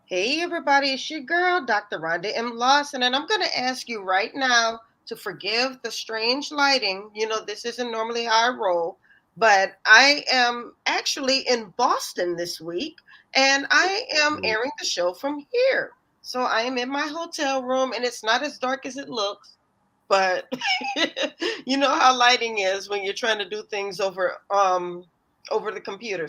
Hey everybody, it's your girl, Dr. Rhonda M. Lawson, and I'm going to ask you right now to forgive the strange lighting. This isn't normally how I roll, but I am actually in Boston this week, and I am airing the show from here. So I am in my hotel room, and it's not as dark as it looks, but you know how lighting is when you're trying to do things over the computer.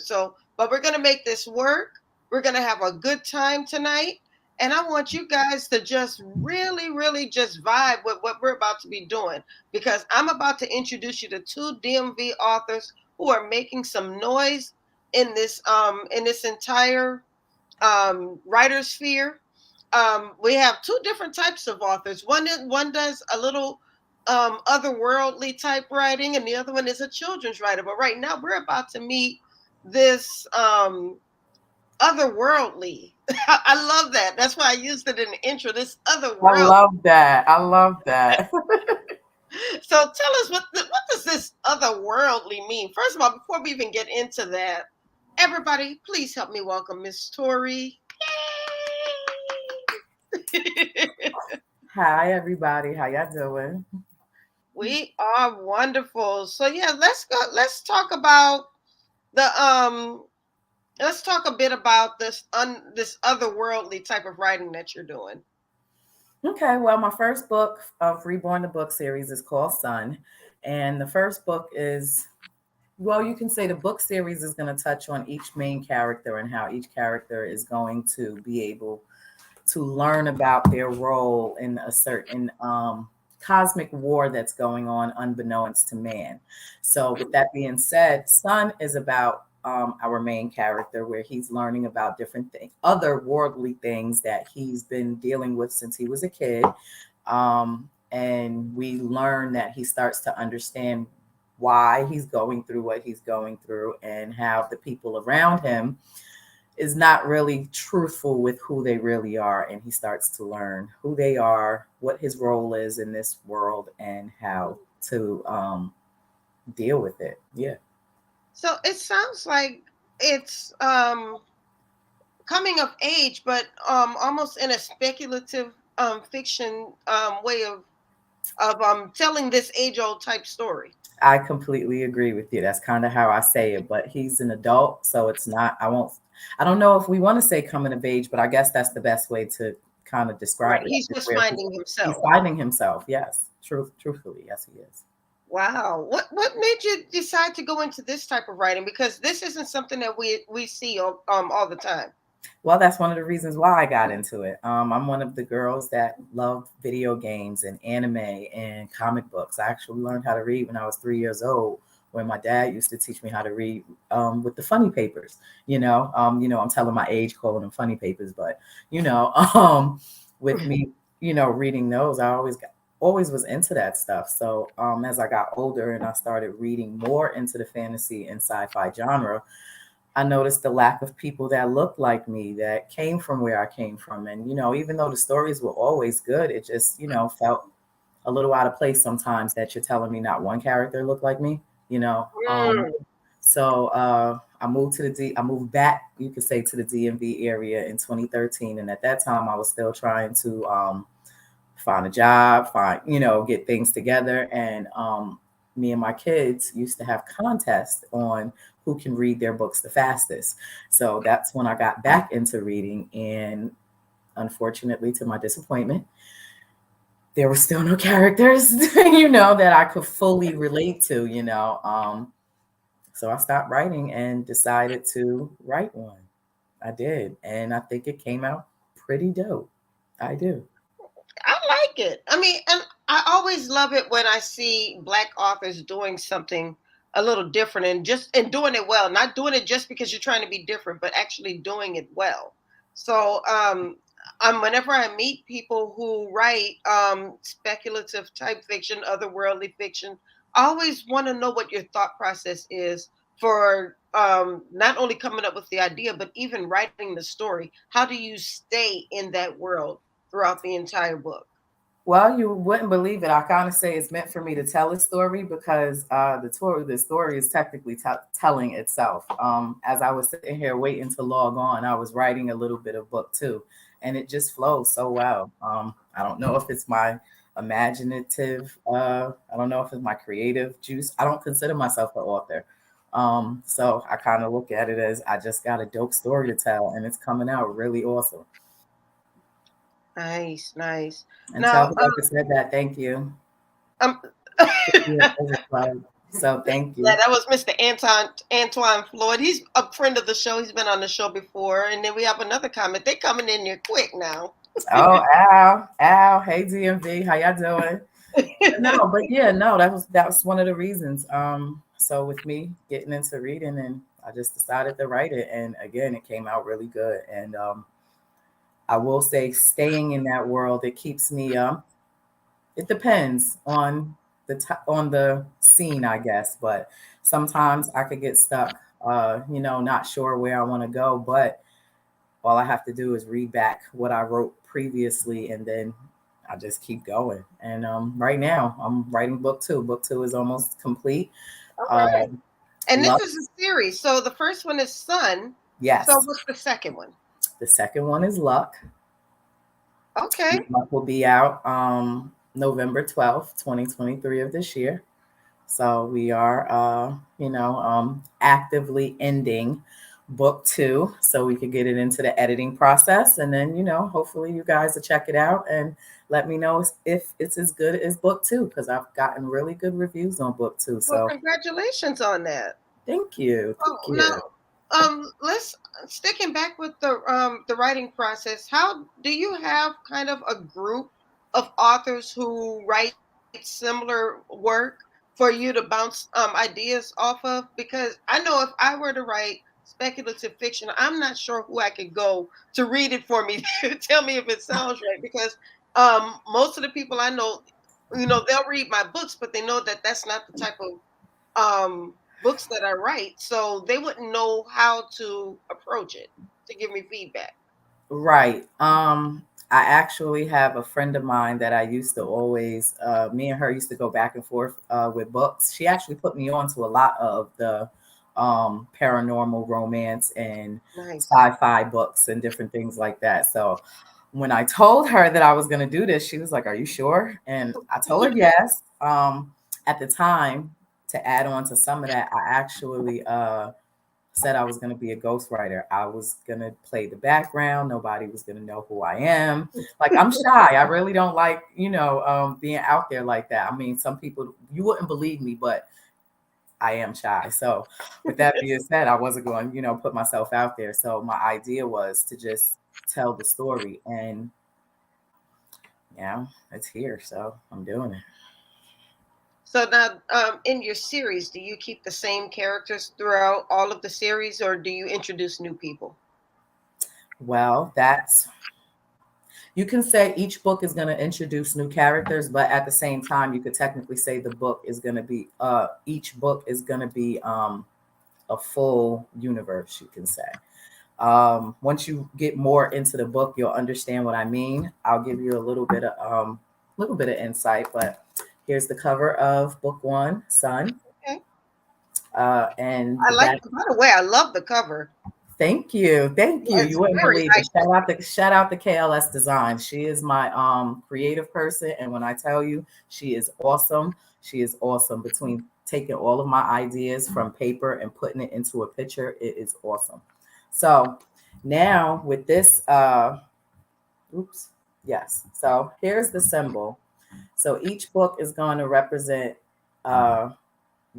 But we're going to make this work. We're going to have a good time tonight. And I want you guys to just really, really just vibe with what we're about to be doing, because I'm about to introduce you to two DMV authors who are making some noise in this entire writer sphere. We have two different types of authors. One does a little otherworldly type writing, and the other one is a children's writer. But right now, we're about to meet this otherworldly. I love that. That's why I used it in the intro. This I otherworld. love that. I love that. So tell us what does this otherworldly mean? First of all, before we even get into that, everybody, please help me welcome Miss Torrie. Hi, everybody. How y'all doing? We are wonderful. So yeah, let's go. The let's talk a bit about this otherworldly type of writing that you're doing. Okay, well, my first book of Reborn the Book series is called Sun. And the first book is, well, you can say the book series is going to touch on each main character and how each character is going to be able to learn about their role in a certain cosmic war that's going on unbeknownst to man. So, with that being said, Sun is about our main character, where he's learning about different things, other worldly things that he's been dealing with since he was a kid. And we learn that he starts to understand why he's going through what he's going through and how the people around him is not really truthful with who they really are, and he starts to learn who they are, what his role is in this world, and how to deal with it. Yeah. So it sounds like it's coming of age, but almost in a speculative fiction way of telling this age old type story. I completely agree with you. That's kind of how I say it, but he's an adult, so it's not, I don't know if we want to say coming of age, but I guess that's the best way to kind of Right. describe it, He's just where finding he's himself. finding himself. Yes. Truthfully, yes, he is. Wow. What made you decide to go into this type of writing? Because this isn't something that we see all the time. Well, that's one of the reasons why I got into it. I'm one of the girls that love video games and anime and comic books. I actually learned how to read when I was 3 years old, when my dad used to teach me how to read with the funny papers. I'm telling my age, calling them funny papers, but you know, with me, reading those, I always was into that stuff. So as I got older and I started reading more into the fantasy and sci-fi genre, I noticed the lack of people that looked like me, that came from where I came from. And, even though the stories were always good, it just, felt a little out of place sometimes that you're telling me not one character looked like me, you know. Mm. So I moved back, you could say, to the DMV area in 2013. And at that time, I was still trying to find a job, get things together. And me and my kids used to have contests on who can read their books the fastest. So that's when I got back into reading. And unfortunately, to my disappointment, there were still no characters, that I could fully relate to. So I stopped writing and decided to write one. I did. And I think it came out pretty dope. I do. I like it. I mean, and I always love it when I see Black authors doing something a little different and doing it well. Not doing it just because you're trying to be different, but actually doing it well. So, whenever I meet people who write speculative type fiction, otherworldly fiction, I always want to know what your thought process is for not only coming up with the idea, but even writing the story. How do you stay in that world throughout the entire book? Well, you wouldn't believe it. I kind of say it's meant for me to tell a story because the story is technically telling itself. As I was sitting here waiting to log on, I was writing a little bit of book too, and it just flows so well. I don't know if it's my imaginative. I don't know if it's my creative juice. I don't consider myself an author. So I kind of look at it as I just got a dope story to tell, and it's coming out really awesome. Nice, nice. And tell Now, whoever said that, thank you. um, Yeah, overflow. So thank yeah, you. that was Mr. Antoine Floyd. He's a friend of the show. He's been on the show before. And then we have another comment. They coming in here quick now. Oh, Al, Al, hey DMV, how y'all doing? No, but yeah, no, that was one of the reasons. So with me getting into reading, and I just decided to write it, and again, it came out really good. And I will say, staying in that world, it keeps me. It depends on on the scene, I guess, but sometimes I could get stuck. Not sure where I want to go, but all I have to do is read back what I wrote previously, and then I just keep going. And right now, I'm writing book two. Book two is almost complete. All Uh, right. And this Luck, is a series. So the first one is Sun. So yes. what's the second one? The second one is Luck. Okay. Luck will be out November 12th, 2023 of this year. So we are, actively ending book two so we could get it into the editing process. And then, hopefully you guys will check it out and let me know if it's as good as book two, because I've gotten really good reviews on book two. Well, So congratulations on that. thank you. Thank Oh, you. now, let's sticking back with the writing process. How do you have kind of a group of authors who write similar work for you to bounce ideas off of? Because I know if I were to write speculative fiction, I'm not sure who I could go to read it for me to tell me if it sounds right. Because most of the people I know, they'll read my books, but they know that that's not the type of books that I write, so they wouldn't know how to approach it to give me feedback. Right. I actually have a friend of mine that I used to always, me and her used to go back and forth with books. She actually put me on to a lot of the paranormal romance and Nice. sci-fi books and different things like that. So when I told her that I was going to do this, she was like, "Are you sure?" And I told her yes. At the time, to add on to some of that, I actually said I was going to be a ghostwriter. I was going to play the background. Nobody was going to know who I am. Like, I'm shy. I really don't like, being out there like that. I mean, some people, you wouldn't believe me, but I am shy. So, with that being said, I wasn't going, put myself out there. So, my idea was to just tell the story. And yeah, it's here. So, I'm doing it. So now, in your series, do you keep the same characters throughout all of the series, or do you introduce new people? Well, you can say each book is going to introduce new characters, but at the same time, you could technically say the book is going to be each book is going to be a full universe. You can say once you get more into the book, you'll understand what I mean. I'll give you a little bit of insight, but here's the cover of book one, Sun, Okay. and I the like. back. By the way, I love the cover. Thank you. Thank you. Yeah, it's You wouldn't very believe it. nice. Shout out the KLS Design. She is my creative person, and when I tell you she is awesome, she is awesome. Between taking all of my ideas from paper and putting it into a picture, it is awesome. So now with this oops, yes. So here's the symbol. So each book is going to represent uh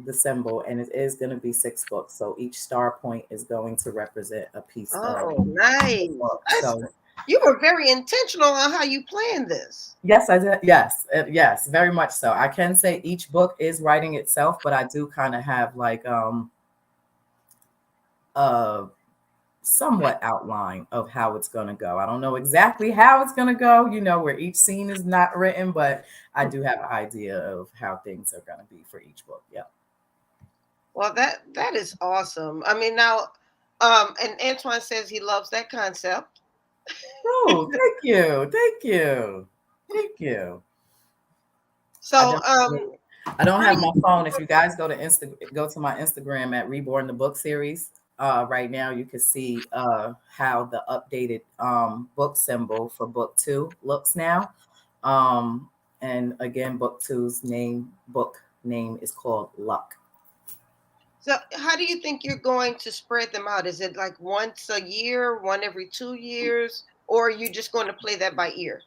the symbol, and it is going to be six books. So each star point is going to represent a piece of Oh, the nice. book. That's, So you were very intentional on how you planned this. yes, I did. Yes, yes, very much so. I can say each book is writing itself, but I do kind of have like a somewhat outline of how it's going to go. I don't know exactly how it's going to go, where each scene is not written, but I do have an idea of how things are going to be for each book. Yeah. Well, that is awesome. I mean, now, and Antoine says he loves that concept. Oh, thank you. Thank you. Thank you. I So, definitely did. I don't how do have you? my phone. If you guys go to my Instagram at Reborn the Book series, right now you can see how the updated book symbol for book two looks now. Um, and again, book name is called Luck. So, how do you think you're going to spread them out? Is it like once a year, one every 2 years, or are you just going to play that by ear?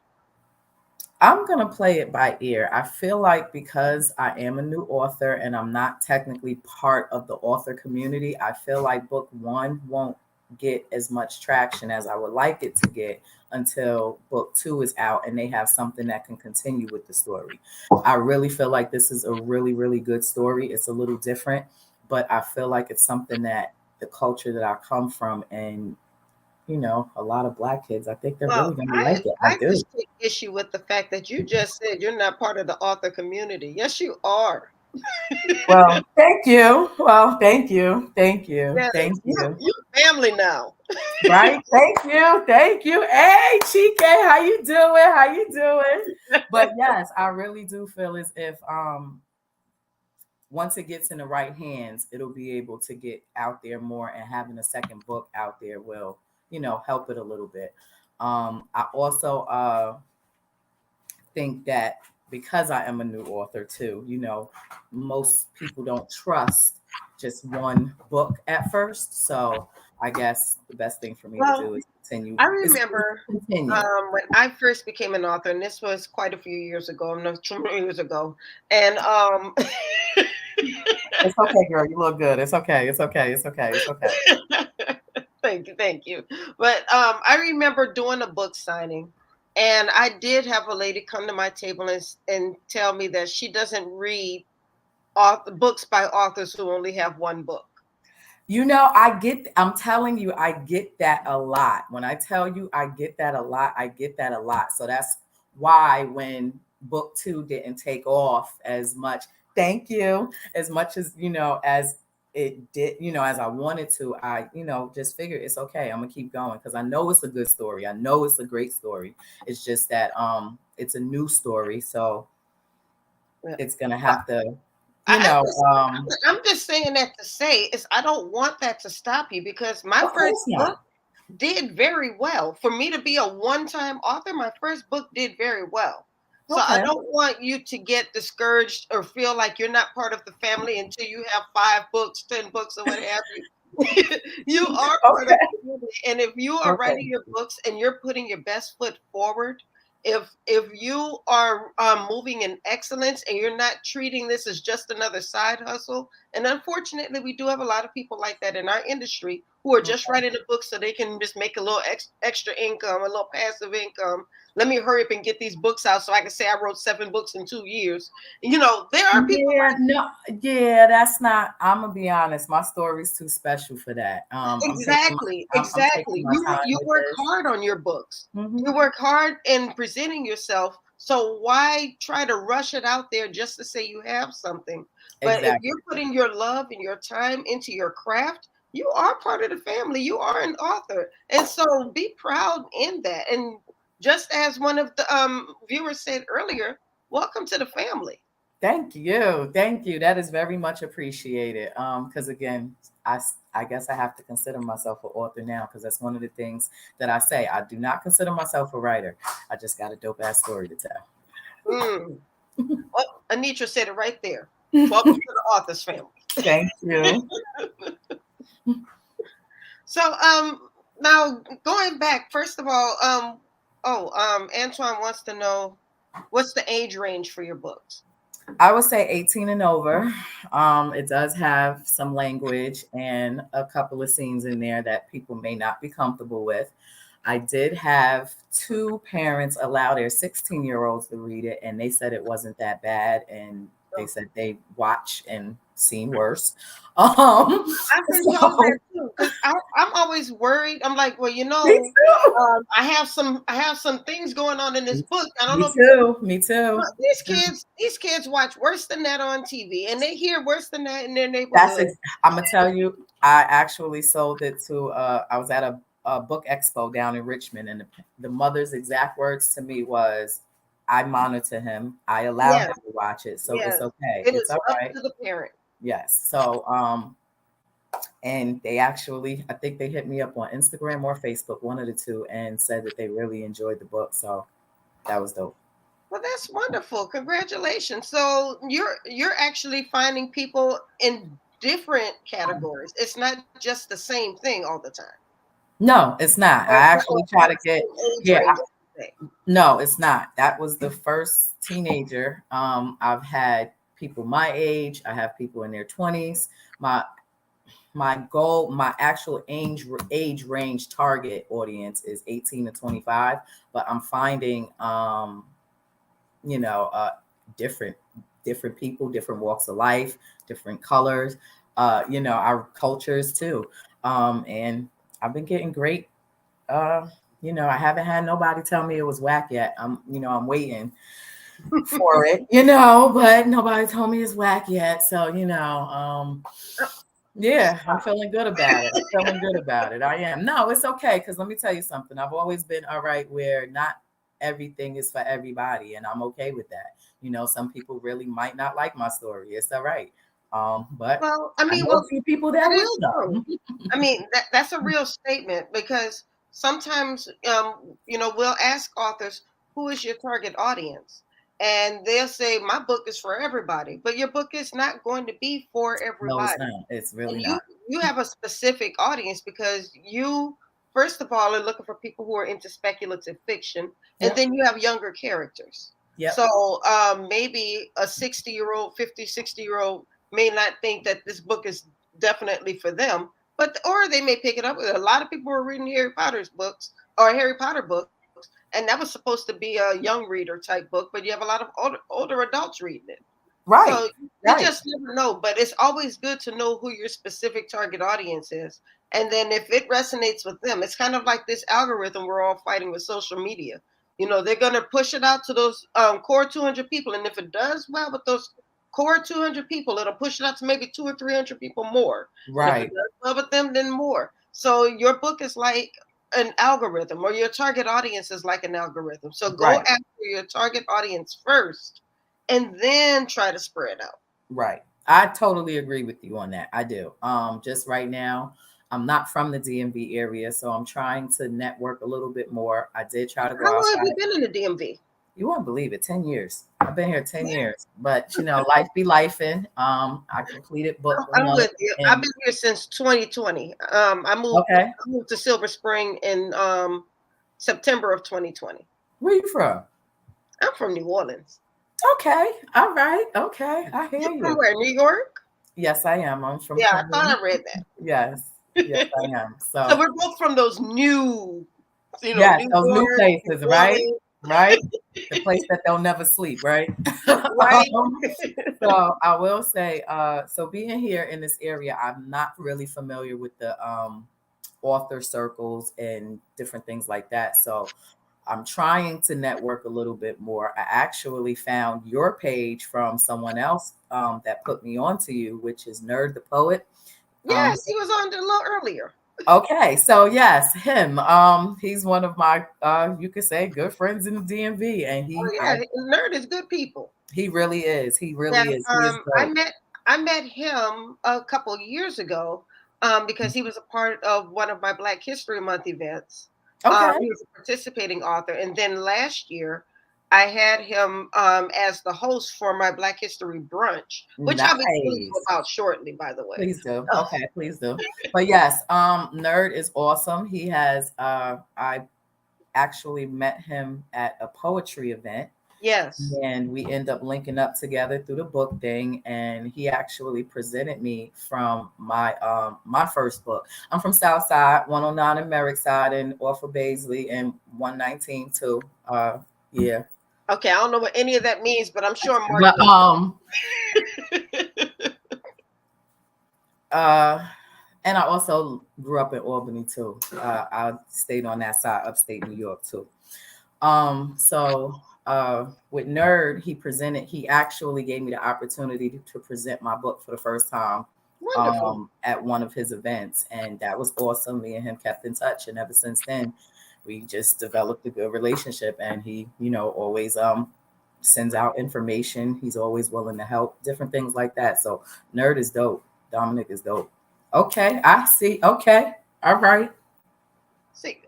I'm going to play it by ear. I feel like because I am a new author and I'm not technically part of the author community, I feel like book one won't get as much traction as I would like it to get until book two is out and they have something that can continue with the story. I really feel like this is a really, really good story. It's a little different, but I feel like it's something that the culture that I come from and a lot of black kids, I think they're Well, really going to I like it. I I do. just take issue with the fact that you just said you're not part of the author community. Yes, you are. Well, thank you. Well, thank you. Thank you. Yes, Thank you you. you family now. Right? Thank you. Thank you. Hey, Chike, how you doing? How you doing? But yes, I really do feel as if once it gets in the right hands, it'll be able to get out there more and having a second book out there will, help it a little bit. I also think that because I am a new author too, most people don't trust just one book at first. So I guess the best thing for me to Well, do is continue. I Is remember continue. when I first became an author, and this was quite a few years ago, not too many years ago, and It's okay, girl. You look good. It's okay. It's okay. It's okay. It's okay. thank you, thank you. But I remember doing a book signing, and I did have a lady come to my table and tell me that she doesn't read books by authors who only have one book. I'm telling you, I get that a lot. When I tell you I get that a lot, I get that a lot. So that's why when book two didn't take off as much, thank you, as much as, as it did, as I wanted to, I, just figured it's okay. I'm gonna keep going because I know it's a good story. I know it's a great story. It's just that it's a new story. So Yeah. it's gonna Well, have to, you I know, just, um, I'm just saying that to say is I don't want that to stop you because my of first course book not. did very well. For me to be a one-time author, my first book did very well. So I Okay. don't want you to get discouraged or feel like you're not part of the family until you have 5 books, 10 books, or what have you. You are part of Okay. the family, and if you are Okay. writing your books and you're putting your best foot forward, if you are moving in excellence and you're not treating this as just another side hustle, and unfortunately we do have a lot of people like that in our industry who are just Okay. writing a book so they can just make a little extra income, a little passive income. Let me hurry up and get these books out so I can say I wrote 7 books in 2 years. There are people Yeah, no, yeah, that's not. I'm gonna be honest. My story's too special for that. exactly, I'm taking exactly. my You time you with work this. hard on your books. Hmm. You work hard in presenting yourself. So why try to rush it out there just to say you have something? But if Exactly. you're putting your love and your time into your craft, you are part of the family. You are an author, and so be proud in that. And just as one of the viewers said earlier, welcome to the family. Thank you. Thank you. That is very much appreciated. Because again, I guess I have to consider myself an author now because that's one of the things that I say. I do not consider myself a writer. I just got a dope ass story to tell. Mm. Oh, Anitra said it right there. Welcome to the author's family. Thank you. So now going back, first of all, Antoine wants to know what's the age range for your books? I would say 18 and over. It does have some language and a couple of scenes in there that people may not be comfortable with. I did have two parents allow their 16-year-olds to read it, and they said it wasn't that bad. And they So said they watch and seen worse. Um, I've been told that so too, because I'm always worried. I'm like, well, me too. I have some things going on in this book. I don't Me know if too. Me too. but these kids watch worse than that on TV, and they hear worse than that in their That's neighborhood. I'm gonna tell you. I actually sold it to. I was at a book expo down in Richmond, and the mother's exact words to me was, I monitor him. I allow him Yes, to watch it, so it's yes. okay. It It's is all up right. to the parent. Yes. So and they actually, I think they hit me up on Instagram or Facebook, one of the two, and said that they really enjoyed the book. So that was dope. Well, that's wonderful. Congratulations. So you're actually finding people in different categories. It's not just the same thing all the time. No, it's not. I Or actually try have to the get, same age yeah, range, I should say. no, it's not. That was the first teenager. I've had people my age. I have people in their 20s. My my goal, my actual age range target audience is 18 to 25, but I'm finding you know, different different people, different walks of life, different colors, our cultures too. And I've been getting great. Uh, I haven't had nobody tell me it was whack yet. I'm waiting for it, but nobody told me it's whack yet. So, yeah, I'm feeling good about it. I'm feeling good about it. I am. No, it's okay. Because let me tell you something. I've always been all right where not everything is for everybody. And I'm okay with that. Some people really might not like my story. It's all right. But Well, I I mean, know a well, few people that that is will true. know. I mean, that's a real statement because sometimes, we'll ask authors, who is your target audience? And they'll say, my book is for everybody, but your book is not going to be for No, it's everybody. not. It's And really you not. you have a specific audience because you, first of all, are looking for people who are into speculative fiction, and Yep. then you have younger characters. Yep. So maybe a 60-year-old, 50, 60-year-old may not think that this book is definitely for them, but or they may pick it up. A lot of people were reading Harry Potter books, and that was supposed to be a young reader type book, but you have a lot of older adults reading it. Right. So you Right. just never know, but it's always good to know who your specific target audience is. And then if it resonates with them, it's kind of like this algorithm we're all fighting with social media. They're going to push it out to those core 200 people. And if it does well with those core 200 people, it'll push it out to maybe 200 or 300 people more. And if it Right. does well with them, then more. So your book is like an algorithm, or your target audience is like an algorithm. So go Right. after your target audience first and then try to spread out. Right. I totally agree with you on that. I do. Just right now, I'm not from the DMV area, so I'm trying to network a little bit more. I did try to go How long have you outside. been in the DMV? You won't believe it, 10 years. I've been here 10 years. But life be lifing. I completed book I'm one with you. I've and been here since 2020. I moved okay. I moved to Silver Spring in September of 2020. Where you from? I'm from New Orleans. Okay. All right. Okay. I hear You from you. where? New York? Yes, I am. I'm from Yeah, I Queens. thought I read that. Yes. Yes, I am. So So we're both from those new, yes, New those new York, New places, right? Orleans, Right? The place that they'll never sleep, right? right? So I will say, so being here in this area, I'm not really familiar with the author circles and different things like that. So I'm trying to network a little bit more. I actually found your page from someone else that put me onto you, which is Nerd the Poet. Um, Yes, he was on there a little earlier. Okay, so yes, him. He's one of my you could say good friends in the DMV, and Oh yeah, nerd is good people. he really is. He Yeah, really is. He is I dope. met him a couple years ago because he was a part of one of my Black History Month events. Okay. He was a participating author, and then last year I had him as the host for my Black History brunch, which I'll be telling you Nice. about shortly, by the way. Please do. Okay, please do. But yes, Nerd is awesome. He has I actually met him at a poetry event Yes. and we end up linking up together through the book thing, and he actually presented me from my first book. I'm from Southside, 109 in Merrick side, and off of Baisley, and 119 too. Yeah. Okay, I don't know what any of that means, but I'm sure Mark But knows. uh and I also grew up in Albany too. I stayed on that side, upstate New York too. So with Nerd, he actually gave me the opportunity to present my book for the first time Wonderful. at one of his events. And that was awesome. Me and him kept in touch. And ever since then, we just developed a good relationship, and he, always sends out information. He's always willing to help, different things like that. So Nerd is dope. Dominic is dope. Okay, I see. Okay, all right. See,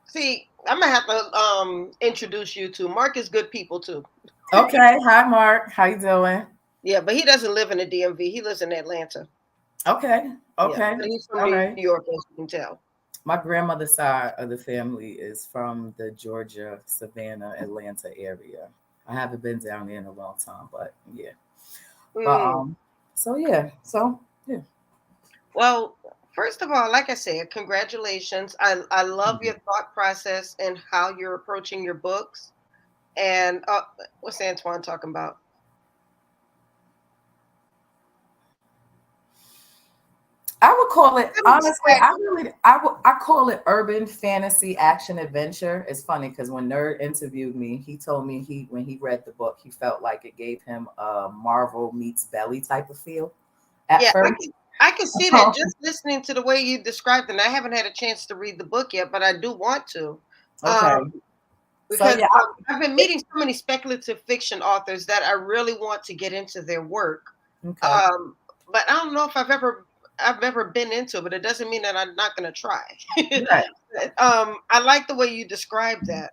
see, I'm gonna have to introduce you to Mark. Is good people too. Okay, hi Mark. How you doing? Yeah, but he doesn't live in the DMV. He lives in Atlanta. Okay, Yeah, okay, but he's from all New right. York, as you can tell. My grandmother's side of the family is from the Georgia, Savannah, Atlanta area. I haven't been down there in a long time, but yeah. But Mm. so yeah. Well, first of all, like I said, congratulations. I love Mhm. your thought process and how you're approaching your books. And what's Antoine talking about? I would call it I'm honestly. distracted. I call it urban fantasy action adventure. It's funny because when Nerd interviewed me, he told me when he read the book, he felt like it gave him a Marvel meets Belly type of feel at Yeah, first. I can see that just listening to the way you described it. And I haven't had a chance to read the book yet, but I do want to. Okay, Um, so because yeah, I've been meeting so many speculative fiction authors that I really want to get into their work. okay, Um, but I don't know if I've ever been into it, but it doesn't mean that I'm not going to try. right. I like the way you described that.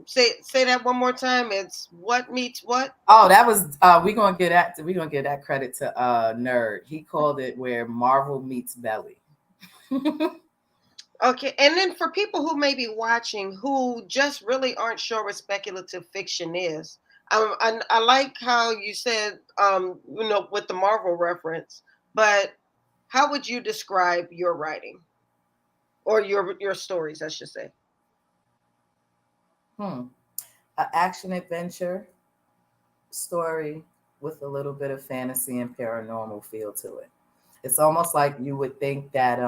Say that one more time. It's what meets what. Oh, that was we gonna get that credit to Nerd. He called it where Marvel meets Belly. Okay, and then for people who may be watching who just really aren't sure what speculative fiction is, I like how you said, with the Marvel reference, but how would you describe your writing or your stories, I should say? Hmm. An action adventure story with a little bit of fantasy and paranormal feel to it. It's almost like you would think that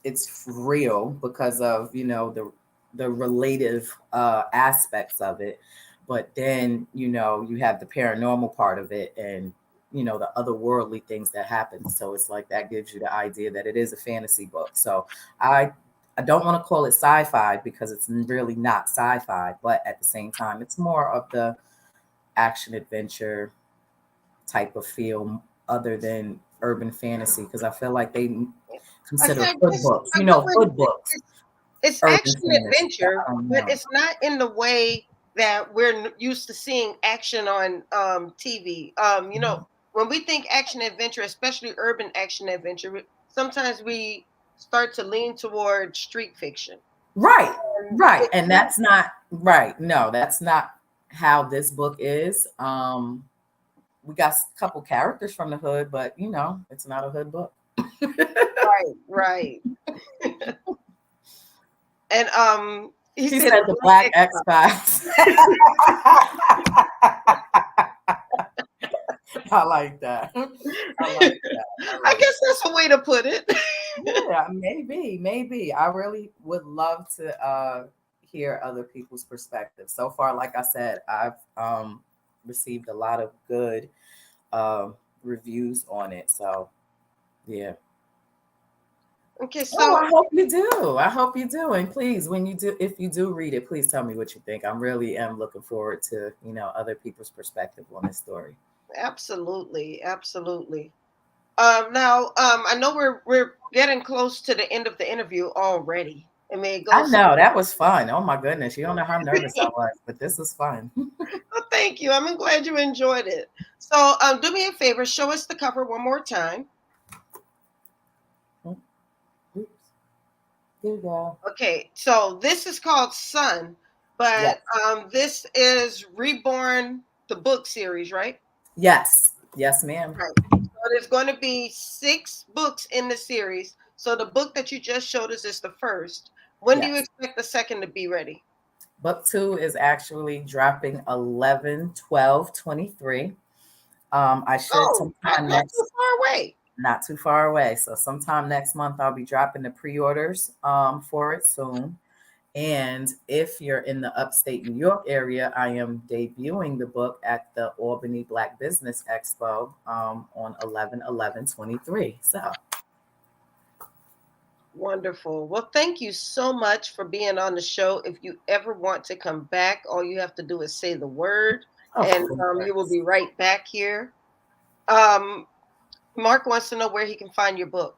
it's real because of the relative aspects of it, but then you have the paranormal part of it, and the otherworldly things that happen. So it's like that gives you the idea that it is a fantasy book. So I don't want to call it sci-fi because it's really not sci-fi, but at the same time it's more of the action adventure type of feel other than urban fantasy, because I feel like they I consider said, hood books, a good way to hood say books it's urban action fantasy. adventure, I don't but know. it's not in the way that we're used to seeing action on TV. Mhm. When we think action adventure, especially urban action adventure, sometimes we start to lean toward street fiction. Right, And right. it's And not. that's not right. No, that's not how this book is. We got a couple characters from the hood, but it's not a hood book. Right, right. And he She said said the the Black Black X. X Files. I like that. I like that. I I like guess that's a way to put it. Yeah, maybe. I really would love to hear other people's perspectives. So far, like I said, I've received a lot of good uh, reviews on it. So yeah. Okay, Oh, so I hope you do. I hope you do. And please, when you do, if you do read it, please tell me what you think. I really am looking forward to other people's perspective on this story. absolutely, absolutely. Now, I know we're getting close to the end of the interview already. I mean, it I goes. know that was fun. Oh my goodness, you don't know how nervous I was, but this was fun. Oh, thank you. I'm glad you enjoyed it. So, do me a favor, show us the cover one more time. Oops, there you go. Okay, so this is called Sun, but Yes. this is Reborn the Book series, right? Yes. Yes, ma'am. Right. So there's going to be 6 books in the series. So the book that you just showed us is the first. When do you Yes. expect the second to be ready? Book two is actually dropping 11/12/23. I should Oh, sometime not too next, far away. not too far away. So sometime next month, I'll be dropping the pre-orders for it soon. And if you're in the upstate New York area, I am debuting the book at the Albany Black Business Expo on 11/11/23. So Wonderful. Well, thank you so much for being on the show. If you ever want to come back, all you have to do is say the word, Of and you will course. be right back here. Um, Mark wants to know where he can find your book.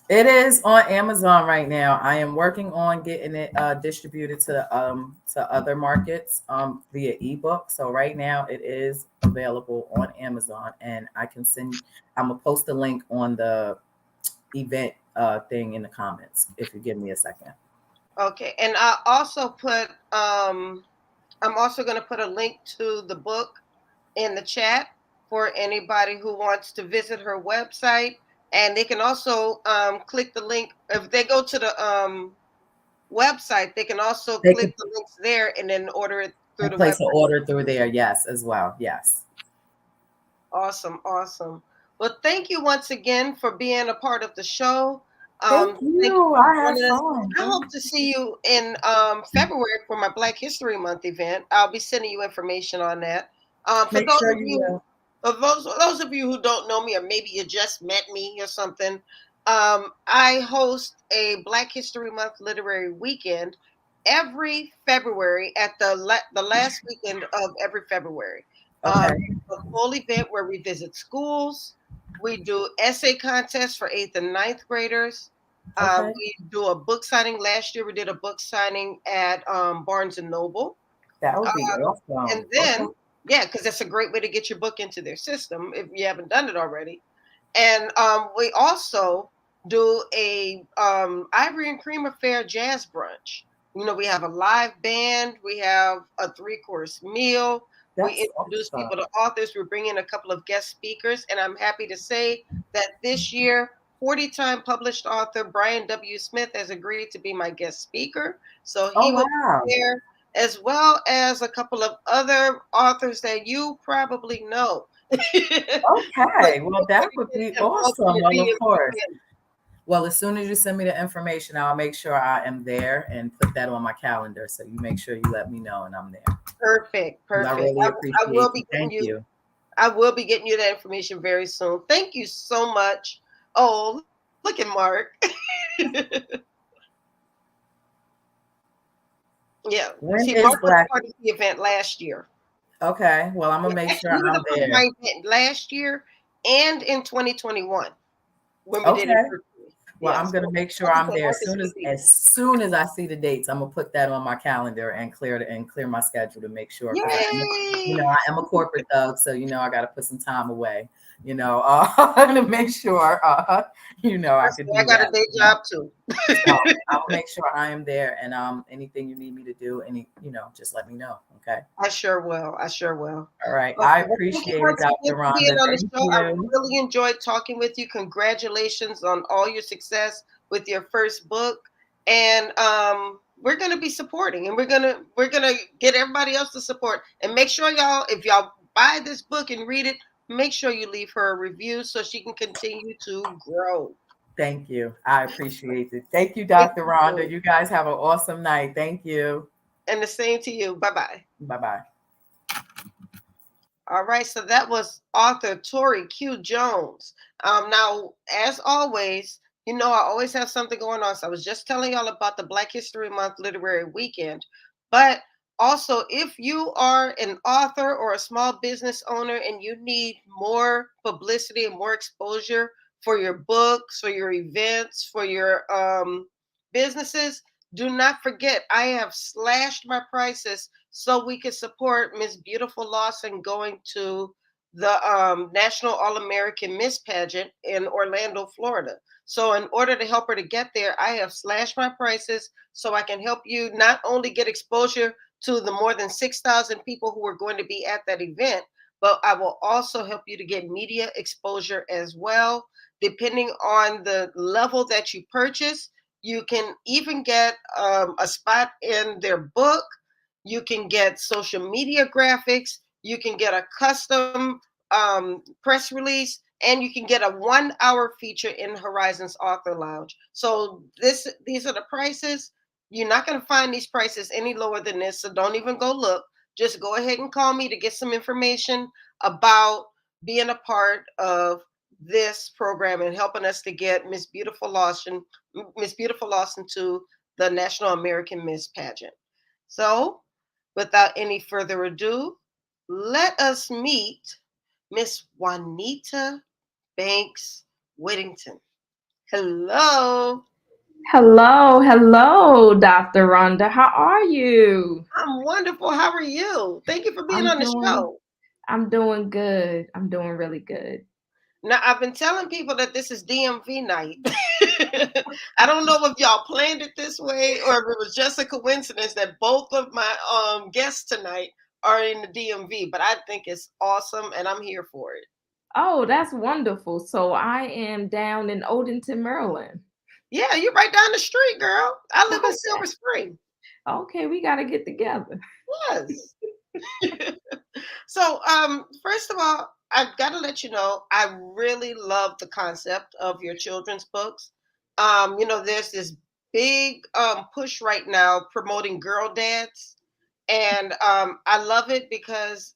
It is on Amazon right now. I am working on getting it distributed to other markets via ebook. So right now it is available on Amazon, and I can send. I'm gonna post a link on the event thing in the comments if you give me a second. Okay, and I also put I'm also going to put a link to the book in the chat for anybody who wants to visit her website, and they can also click the link if they go to the website. They can also They click can the links there and then order it through and the place an website. order through there. Yes, as well. Yes. Awesome, awesome. Well, thank you once again for being a part of the show. Thank Thank you you. for I had joining us. fun. I hope to see you in February for my Black History Month event. I'll be sending you information on that. For Make those sure of you you, will. of those of you who don't know me, or maybe you just met me or something, I host a Black History Month literary weekend every February at the last weekend of every February. Okay. A full event where we visit schools. We do essay contests for eighth and ninth graders. Okay. We do a book signing. Last year, we did a book signing at Barnes and Noble. That would be And awesome. Okay. then, yeah, because that's a great way to get your book into their system if you haven't done it already. And we also do a Ivory and Cream Affair jazz brunch. You know, we have a live band, we have a three-course meal, we That's introduce awesome. people to authors, we bring in a couple of guest speakers, and I'm happy to say that this year 40-time published author Brian W. Smith has agreed to be my guest speaker. So he Oh will wow. be there, as well as a couple of other authors that you probably know. But Okay. Well, that would be welcome awesome. to Well, be of course. in. Well, as soon as you send me the information, I'll make sure I am there and put that on my calendar. So you make sure you let me know and I'm there. Perfect, 'Cause I perfect. really I will appreciate be you. getting Thank you. you. I will be getting you that information very soon. Thank you so much. Oh, look at Mark. Yeah. See, When Mark is was Black? part of the event last year. Okay. Well, I'm Yeah, gonna make actually, sure he was a I'm part of there. my event last year and in 2021 when we did it Okay. virtually. Well, Yeah. I'm So, gonna make sure like I I'm said, there Mark is a good dude. as soon as I see the dates. I'm gonna put that on my calendar and clear my schedule to make sure because Yay! I am a corporate thug, so I got to put some time away, to make sure I could I do got a that. day job too. So I'll make sure I am there, and anything you need me to do, just let me know. Okay. I sure will. I sure will. All right. Okay. I Well, thank you appreciate it, once again Dr. for being Rhonda. on the Thank show. I you. really enjoyed talking with you. Congratulations on all your success with your first book. And we're gonna be supporting, and we're gonna get everybody else to support. And make sure y'all, if y'all buy this book and read it, make sure you leave her a review so she can continue to grow. Thank you. I appreciate it. Thank you, Thank Dr. Rhonda. you. You guys have an awesome night. Thank you. And the same to you. Bye bye. Bye bye. All right, so that was author Torrie Q. Jones. Now, as always, I always have something going on. So I was just telling y'all about the Black History Month Literary Weekend. But also, if you are an author or a small business owner and you need more publicity and more exposure for your books, for your events, for your businesses, do not forget I have slashed my prices so we could support Miss Beautiful Lawson going to the National All American Miss Pageant in Orlando, Florida. So, in order to help her to get there, I have slashed my prices so I can help you not only get exposure to the more than 6,000 people who are going to be at that event, but I will also help you to get media exposure as well. Depending on the level that you purchase, you can even get a spot in their book. You can get social media graphics. You can get a custom press release, and you can get a 1 hour feature in Horizons Author Lounge. So these are the prices. You're not going to find these prices any lower than this. So don't even go look. Just go ahead and call me to get some information about being a part of this program and helping us to get Miss Beautiful Lawson to the National American Miss pageant. So, without any further ado, let us meet Miss Juanita Banks Whittington. Hello. Hello, hello, Dr. Rhonda. How are you? I'm wonderful. How are you? Thank you for being I'm on the doing show. I'm doing good. I'm doing really good. Now, I've been telling people that this is DMV night. I don't know if y'all planned it this way or if it was just a coincidence that both of my guests tonight are in the DMV, but I think it's awesome and I'm here for it. Oh, that's wonderful. So I am down in Odenton, Maryland. Yeah, you're right down the street, girl. I live in Okay. Silver Spring. Okay, we got to get together. Yes. So, first of all, I've got to let you know I really love the concept of your children's books. There's this big push right now promoting girl dads, and I love it because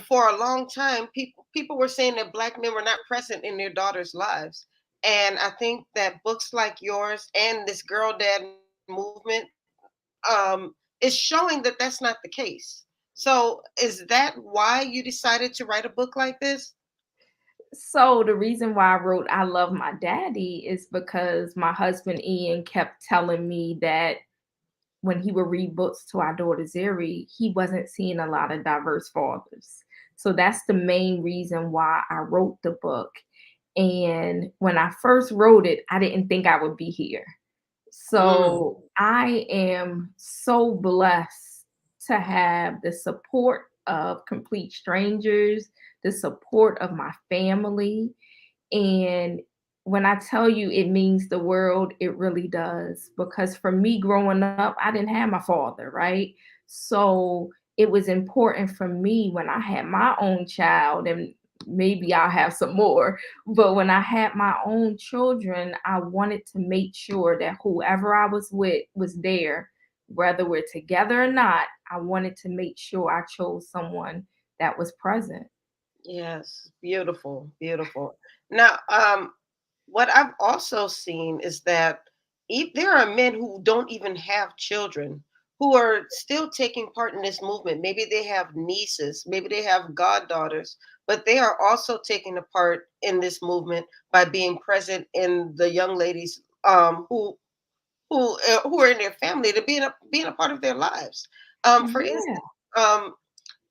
for a long time people were saying that black men were not present in their daughters' lives, and I think that books like yours and this girl dad movement is showing that that's not the case. So, is that why you decided to write a book like this? So the reason why I wrote I Love My Daddy is because my husband Ian kept telling me that when he would read books to our daughter Zeri, he wasn't seeing a lot of diverse fathers. So that's the main reason why I wrote the book. And when I first wrote it, I didn't think I would be here. Mm, So I am so blessed to have the support of complete strangers, the support of my family, and when I tell you it means the world, it really does. Because for me growing up, I didn't have my father, right? So it was important for me when I had my own child, and maybe I'll have some more, but when I had my own children, I wanted to make sure that whoever I was with was there, whether we're together or not. I wanted to make sure I chose someone that was present. yes, beautiful, beautiful. Now, what I've also seen is that there are men who don't even have children who are still taking part in this movement. Maybe they have nieces, maybe they have goddaughters, but they are also taking a part in this movement by being present in the young ladies who are in their family to being a part of their lives. For Yeah. instance, um,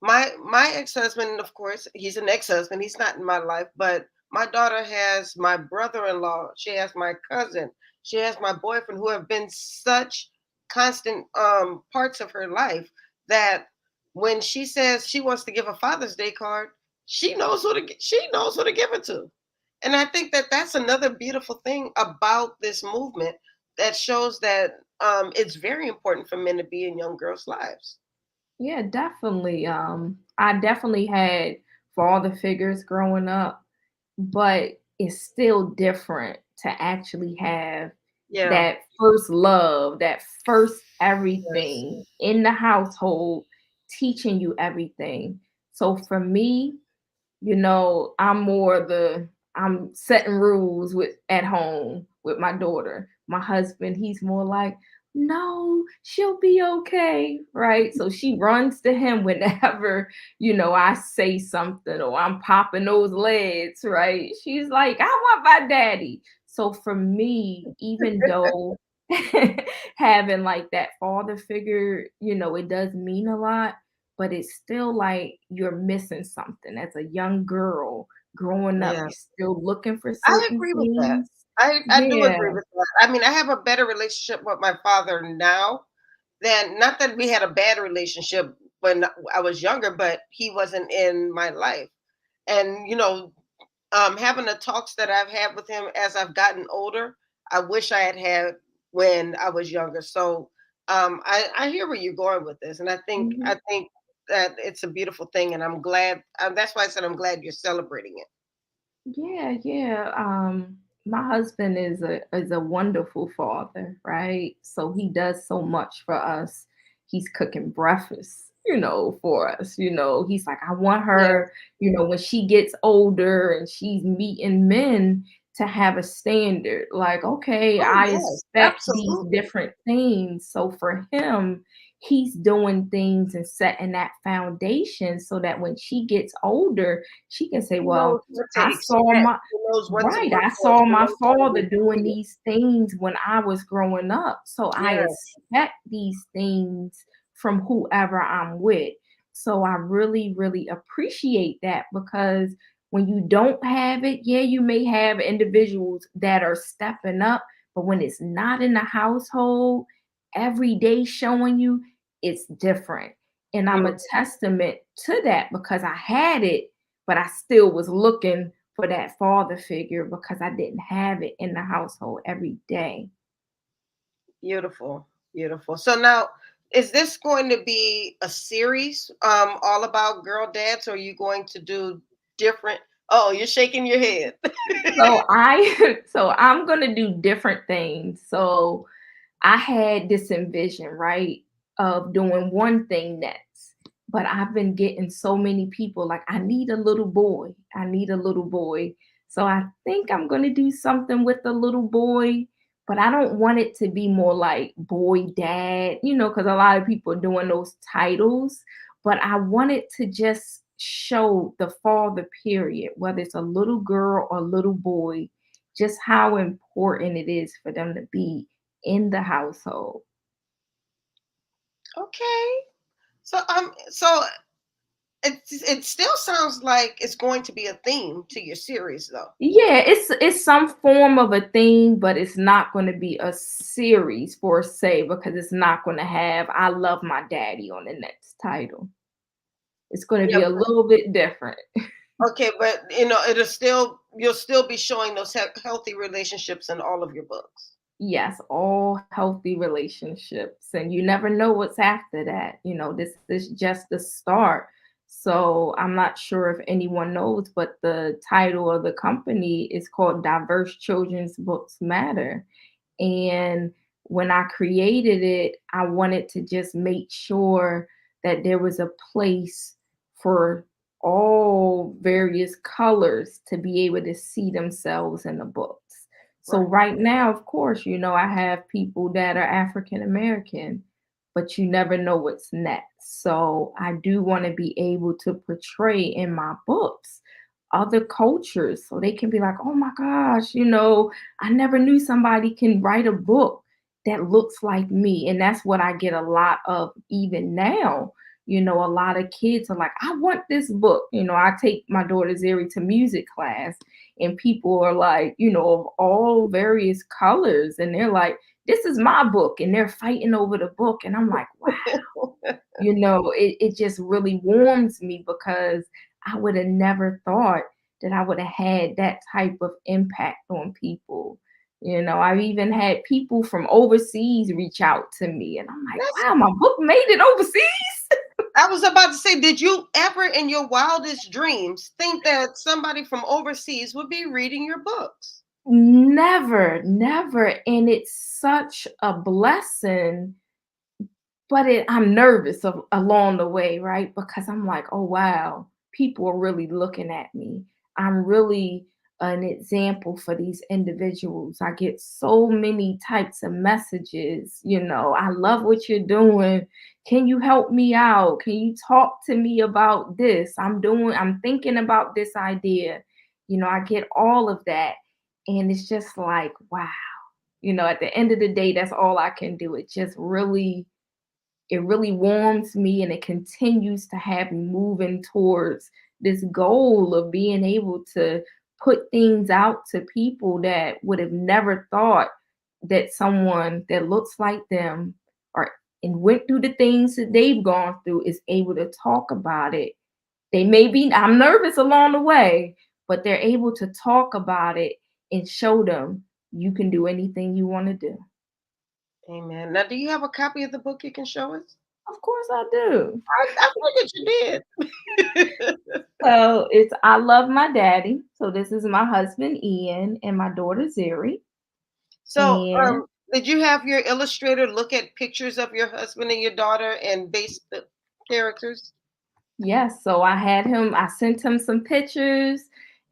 my ex-husband, of course, he's an ex-husband, he's not in my life, but my daughter has my brother-in-law, she has my cousin, she has my boyfriend, who have been such constant parts of her life that when she says she wants to give a Father's Day card, she knows who to give it to. And I think that that's another beautiful thing about this movement that shows that it's very important for men to be in young girls' lives. Yeah, definitely. I definitely had father figures growing up, but it's still different to actually have Yeah. that first love, that first Yes. everything in the household, teaching you everything. So for me, I'm more I'm setting rules with at home with my daughter. My husband, he's more like, no, she'll be okay, right? So she runs to him whenever, I say something or I'm popping those legs, right? She's like, I want my daddy. So for me, even though having like that father figure, it does mean a lot, but it's still like you're missing something as a young girl growing up. Yeah. You're still looking for I certain agree with that. things. I do Yeah. agree with that. I mean, I have a better relationship with my father now than, not that we had a bad relationship when I was younger, but he wasn't in my life. And having the talks that I've had with him as I've gotten older, I wish I had had when I was younger. So I hear where you're going with this, and I Mhm. think that it's a beautiful thing, and I'm glad. That's why I said I'm glad you're celebrating it. Yeah, yeah. My husband is a wonderful father, right? So he does so much for us. He's cooking breakfast for us. He's like, I want Yeah. her, when she gets older and she's meeting men, to have a standard. Like, okay, Oh, I yes, expect these absolutely. different things. So for him, he's doing things and setting that foundation so that when she gets older, she can say, He knows well, what to I saw expect. my He knows what to right, look I for. saw He my knows how to father doing recruit it. these things when I was growing up. So I Yes. expect these things from whoever I'm with. So I really, really appreciate that, because when you don't have it, yeah, you may have individuals that are stepping up, but when it's not in the household, every day showing you, it's different. And I'm a Beautiful. testament to that, because I had it, but I still was looking for that father figure because I didn't have it in the household every day. Beautiful. Beautiful. So now, is this going to be a series all about girl dads, or are you going to do different? Oh, you're shaking your head. So I so I'm gonna do different things. So I had this envision, right, of doing one thing next. But I've been getting so many people like, I need a little boy. I need a little boy. So I think I'm going to do something with the little boy, but I don't want it to be more like boy dad, because a lot of people are doing those titles. But I want it to just show the father period, whether it's a little girl or little boy, just how important it is for them to be in the household. Okay. So it still sounds like it's going to be a theme to your series, though. Yeah, it's some form of a thing, but it's not going to be a series for say, because it's not going to have "I love my daddy" on the next title. It's going to Yeah. be a little bit different. Okay, but you'll still be showing those healthy relationships in all of your books. Yes, all healthy relationships, and you never know what's after that. This is just the start. So I'm not sure if anyone knows, but the title of the company is called Diverse Children's Books Matter. And when I created it, I wanted to just make sure that there was a place for all various colors to be able to see themselves in the books. So Right. right now, of course, I have people that are African American, but you never know what's next. So I do want to be able to portray in my books other cultures so they can be like, oh my gosh, I never knew somebody can write a book that looks like me. And that's what I get a lot of even now. A lot of kids are like, I want this book. I take my daughter Zeri to music class, and people are like, of all various colors. And they're like, this is my book. And they're fighting over the book. And I'm like, wow, it just really warms me, because I would have never thought that I would have had that type of impact on people. I've even had people from overseas reach out to me, and I'm like, That's. wow, my book made it overseas. I was about to say, did you ever in your wildest dreams think that somebody from overseas would be reading your books? Never, never. And it's such a blessing, but I'm nervous along the way, right? Because I'm like, oh wow, people are really looking at me. I'm really an example for these individuals. I get so many types of messages. I love what you're doing. Can you help me out? Can you talk to me about this? I'm thinking about this idea. I get all of that. And it's just like, wow. At the end of the day, that's all I can do. It really warms me, and it continues to have me moving towards this goal of being able to put things out to people that would have never thought that someone that looks like them, or and went through the things that they've gone through, is able to talk about it. I'm nervous along the way, but they're able to talk about it and show them you can do anything you want to do. Amen. Now, do you have a copy of the book you can show us? Of course I do. I figured you did. So it's I Love My Daddy. So this is my husband Ian and my daughter Zeri. So, And did you have your illustrator look at pictures of your husband and your daughter and base characters? Yes, so I sent him some pictures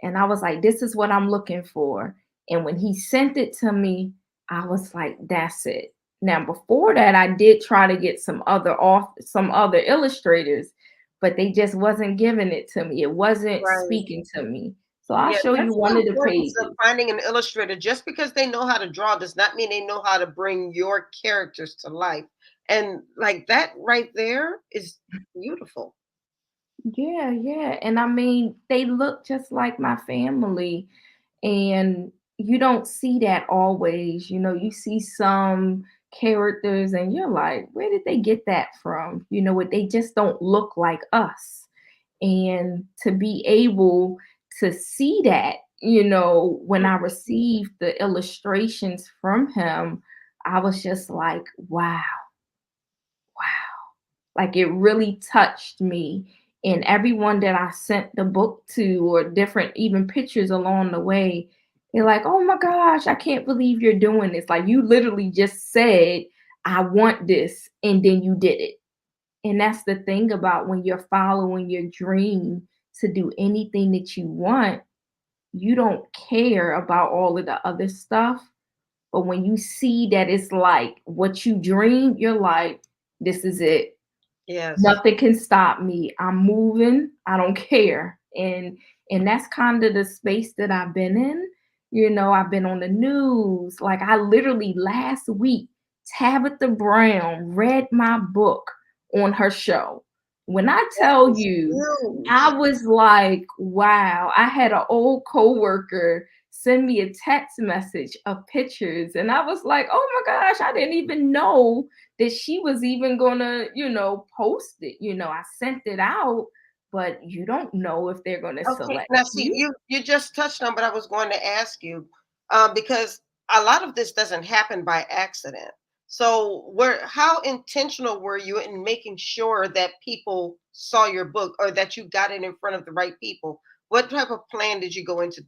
and I was like, this is what I'm looking for. And when he sent it to me, I was like, that's it. Now, before that, I did try to get some other illustrators, but they just wasn't giving it to me. It wasn't Right. speaking to me. So I'll Yeah, show you that's one the of the importance of pages. finding an illustrator. Just because they know how to draw does not mean they know how to bring your characters to life. And like that right there is beautiful. Yeah, yeah. And I mean, they look just like my family. And you don't see that always. You see some characters and you're like, where did they get that from? They just don't look like us. And to be able to see that, when I received the illustrations from him, I was just like, wow, wow. Like it really touched me. And everyone that I sent the book to, or different even pictures along the way, they're like, oh my gosh, I can't believe you're doing this. Like you literally just said, I want this, and then you did it. And that's the thing about when you're following your dream to do anything that you want, you don't care about all of the other stuff. But when you see that it's like what you dreamed, you're like, this is it. Yes. Nothing can stop me. I'm moving. I don't care. And that's kind of the space that I've been in. I've been on the news. Like I literally last week, Tabitha Brown read my book on her show. When I That tell is you, I huge. was like, wow. I had an old coworker send me a text message of pictures, and I was like, oh my gosh, I didn't even know that she was even gonna, post it. I sent it out, but you don't know if they're gonna Okay, select now see, you. you just touched on what I was going to ask you, because a lot of this doesn't happen by accident. So, how intentional were you in making sure that people saw your book or that you got it in front of the right people? What type of plan did you go into?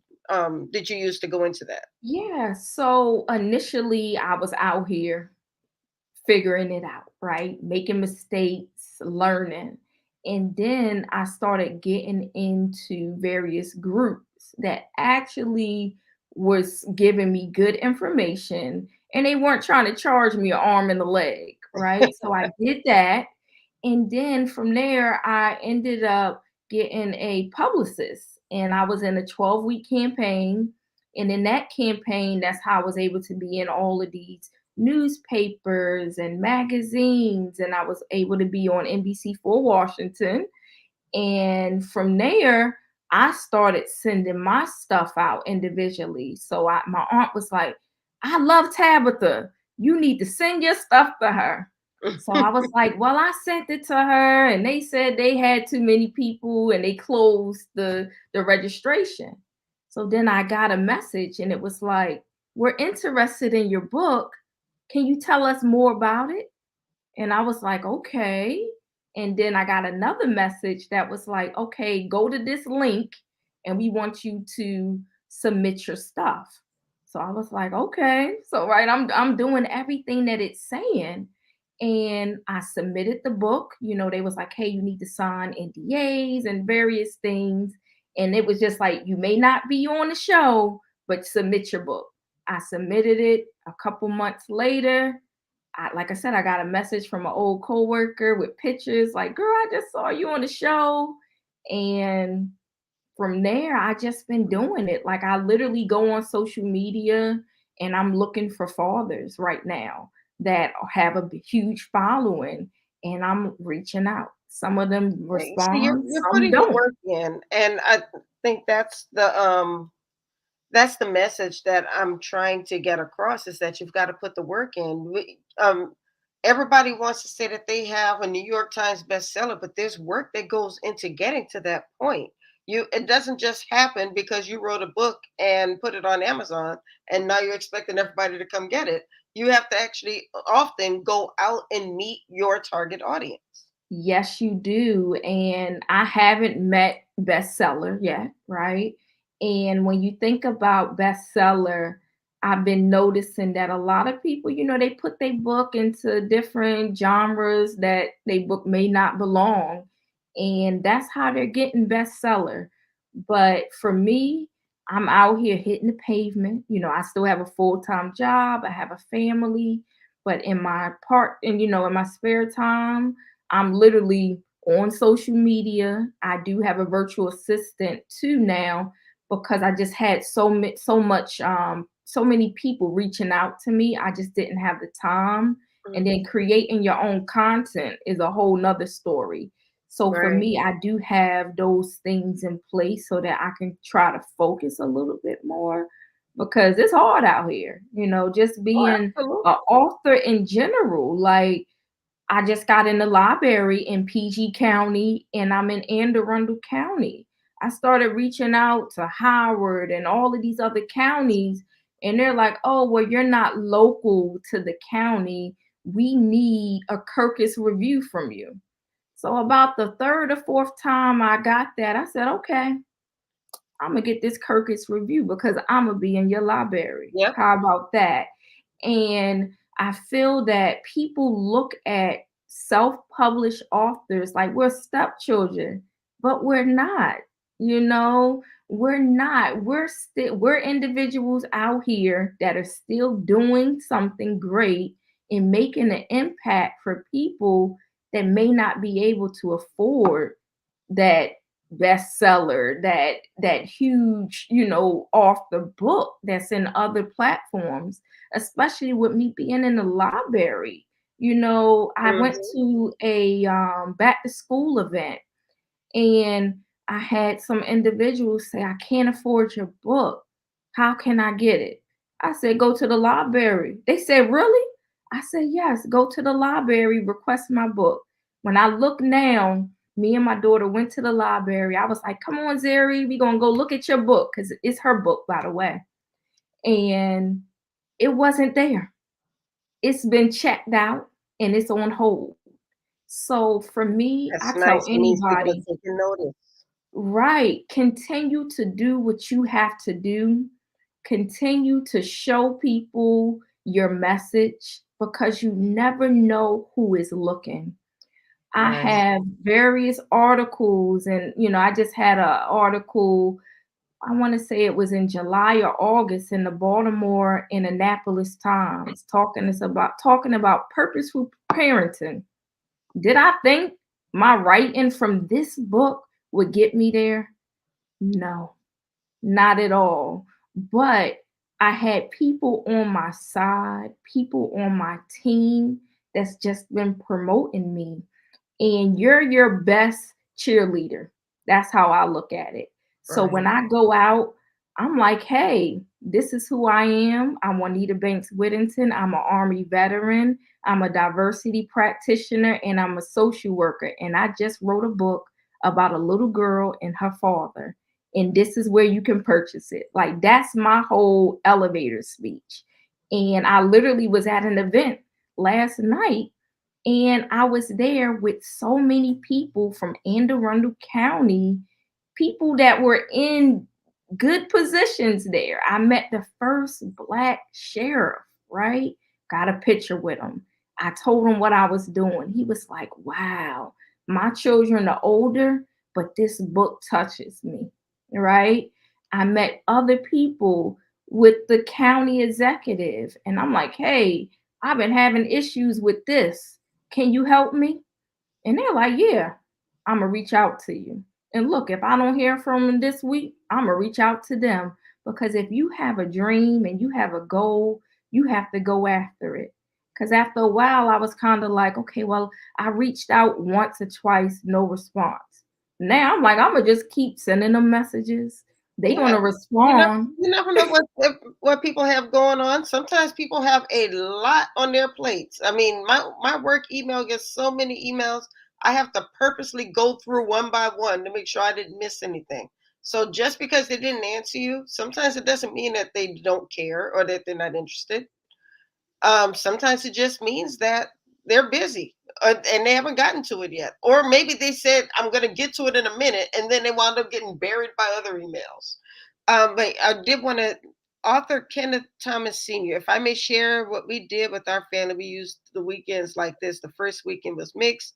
Did you use to go into that? Yeah. So initially, I was out here figuring it out, right? Making mistakes, learning. And then I started getting into various groups that actually was giving me good information, and they weren't trying to charge me an arm and a leg, right? So I did that. And then from there, I ended up getting a publicist, and I was in a 12-week campaign. And in that campaign, that's how I was able to be in all of these newspapers and magazines, and I was able to be on NBC4 Washington. And from there, I started sending my stuff out individually. So my aunt was like, I love Tabitha. You need to send your stuff to her. So I was like, well, I sent it to her, and they said they had too many people and they closed the registration. So then I got a message and it was like, we're interested in your book. Can you tell us more about it? And I was like, okay. And then I got another message that was like, okay, go to this link and we want you to submit your stuff. So I was like, okay. So right, I'm doing everything that it's saying. And I submitted the book. They was like, hey, you need to sign NDAs and various things. And it was just like, you may not be on the show, but submit your book. I submitted it a couple months later. Like I said, I got a message from an old coworker with pictures like, girl, I just saw you on the show. And from there, I just been doing it. Like I literally go on social media and I'm looking for fathers right now that have a huge following, and I'm reaching out. Some of them Right. See, you're respond, you're some putting the don't. work in, and I think that's the message that I'm trying to get across is that you've got to put the work in. Everybody wants to say that they have a New York Times bestseller, but there's work that goes into getting to that point. It doesn't just happen because you wrote a book and put it on Amazon and now you're expecting everybody to come get it. You have to actually often go out and meet your target audience. Yes, you do. And I haven't met bestseller yet, right? And when you think about bestseller, I've been noticing that a lot of people, they put their book into different genres that they book may not belong. And that's how they're getting bestseller. But for me, I'm out here hitting the pavement. I still have a full-time job, I have a family, but in my part and in my spare time, I'm literally on social media. I do have a virtual assistant too now because I just had so many people reaching out to me. I just didn't have the time. And then creating your own content is a whole nother story. So for Right. me, I do have those things in place so that I can try to focus a little bit more because it's hard out here, just Oh, being absolutely. an author in general. Like I just got in the library in PG County and I'm in Anne Arundel County. I started reaching out to Howard and all of these other counties, and they're like, oh, well, you're not local to the county. We need a Kirkus review from you. So, about the third or fourth time I got that, I said, okay, I'm gonna get this Kirkus review because I'm gonna be in your library. Yep. How about that? And I feel that people look at self-published authors like we're stepchildren, but we're not. We're not. We're individuals out here that are still doing something great and making an impact for people that may not be able to afford that bestseller, that huge, off the book that's in other platforms, especially with me being in the library. I went Mm-hmm. to a back to school event and I had some individuals say, I can't afford your book. How can I get it? I said, go to the library. They said, really? I said, yes, go to the library, request my book. When I look now, me and my daughter went to the library. I was like, come on, Zeri, we gonna go look at your book, because it's her book, by the way. And it wasn't there. It's been checked out and it's on hold. So for me, I That's tell nice. It means people are anybody, taking notice. right, continue to do what you have to do. Continue to show people your message because you never know who is looking. I Right. have various articles, and I just had an article. I want to say it was in July or August in the Baltimore and Annapolis Times talking about purposeful parenting. Did I think my writing from this book would get me there? No, not at all. But I had people on my side, people on my team that's just been promoting me, and you're your best cheerleader. That's how I look at it. So when Right. I go out, I'm like, hey, this is who I am. I'm Juanita Banks-Whittington. I'm an Army veteran. I'm a diversity practitioner and I'm a social worker. And I just wrote a book about a little girl and her father. And this is where you can purchase it. Like, that's my whole elevator speech. And I literally was at an event last night and I was there with so many people from Anne Arundel County, people that were in good positions there. I met the first Black sheriff, right? Got a picture with him. I told him what I was doing. He was like, wow, my children are older, but this book touches me, right? I met other people with the county executive, and I'm like, hey, I've been having issues with this. Can you help me? And they're like, yeah, I'm going to reach out to you. And look, if I don't hear from them this week, I'm going to reach out to them. Because if you have a dream and you have a goal, you have to go after it. Because after a while, I was kind of like, okay, well, I reached out once or twice, no response. Now I'm like, I'm going to just keep sending them messages. They're going Yeah. to You know, respond. you never know what people have going on. Sometimes people have a lot on their plates. I mean, my work email gets so many emails. I have to purposely go through one by one to make sure I didn't miss anything. So just because they didn't answer you, sometimes it doesn't mean that they don't care or that they're not interested. Sometimes it just means that they're busy and they haven't gotten to it yet. Or maybe they said, I'm going to get to it in a minute, and then they wound up getting buried by other emails. But I did want to author Kenneth Thomas Sr. If I may share what we did with our family, we used the weekends like this. The first weekend was mixed.